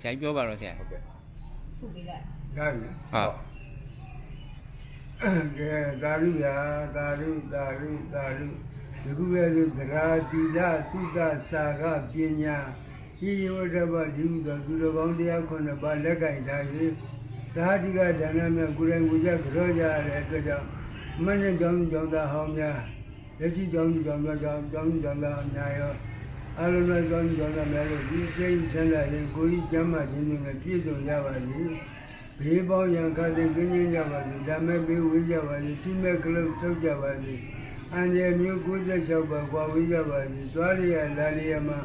ဆရာပြောပါတော့ဆရာ ဟုတ်ကဲ့ စုပေးလိုက် ဒါပြီ ဟုတ် ကဲသာရုဗျာသာရုဒီခုရဲ့သရာတိလသုတစာကပညာဟိယောတဘဒီဟုသောသူတော်ကောင်းတရား9ပါးလက်ကင်ထား၍သာတိကဒါနမြတ်ကိုယ်တိုင်ကိုယ်ကြကြောကြရတဲ့အတွက်ကြောင့်မင်းနဲ့ကြောင်းသားဟောင်းများလက်ရှိကြောင်းသားအများရောအလုံးစုံကြောင်းသားများလို့ဒီစိတ်ချမ်းသာရင်ကိုယ်ကြီးကျမ်းမာခြင်းနဲ့ပြည့်စုံရပါစေဘေးပေါင်းရန်ခါသိကင်းကြပါစေဓမ္မဘေးဝေးကြပါစေတိမဲ့ကလုတ်ဆုပ်ကြပါစေအန္တရာယ်မျိုး96ပါးကွာဝေးကြပါစေသွားရလာရမှာ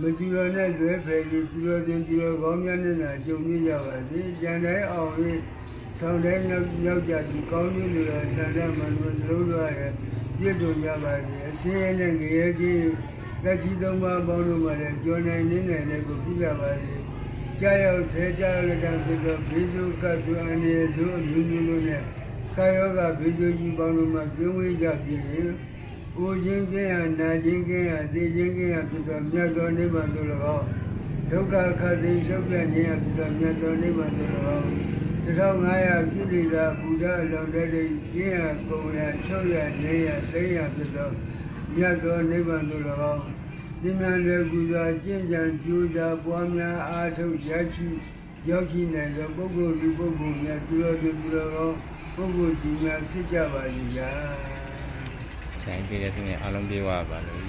မကြည်တော်နဲ့လွဲဖယ်ပြီးကြည်တော်တင်ကြည်တော်ကောင်းများနဲ့နာကြုံရကြပါစေကြံတိုင်းအောင်၍ဆောင်တိုင်းရောက်ကြပြီးကောင်းကြီးလိုဆန္ဒမှန်လို့လုံးရရဲ့ပြည့်စုံကြပါစေအရှင်းရနဲ့ငရေကြီးလက်ကြီးသုံးပါးပေါင်းလို့မှလည်းကြော်နိုင်နေနဲ့ကိုပြကြပါစေကြာရောက်ဆဲကြာလက်တံဖြစ်သောဘေးစုကဆုအန္တရာယ်စုအမျိုးမျိုးလို့နဲ့ကာယောဂဘေးစုကြီးပေါင်းလို့မှကျင်းဝေးကြပြီးရင်ကိုခြင်းကင်းရနာခြင်းကင်းရသိခြင်းကင်းရဖြစ်သောမြတ်သောနိဗ္ဗာန်သို့၎င်းဒုက္ခခတ်သိရှုပ်ပြခြင်းရဖြစ်သောမြတ်သောနိဗ္ဗာန်သို့၎င်း1500ကိလေသာဘုရားအလောင်းတဲ့ကျင်းရကုန်ရရှုပ်ရနေရသိရဖြစ်သောမြတ်သောနိဗ္ဗာန်သို့၎င်းဒီမြန်လေကူစွာကျင့်ကြံကြိုးစားပွားများအားထုတ်ရောက်ရှိနိုင်သောပုဂ္ဂိုလ်လူပုဂ္ဂိုလ်များသူတော်သူတော်ကောင်းပုဂ္ဂိုလ်ကြီးများဖြစ်ကြပါလိမ့်မယ်ဆရာပြည့်တဲ့သူနဲ့အားလုံးပြေဝပါလို့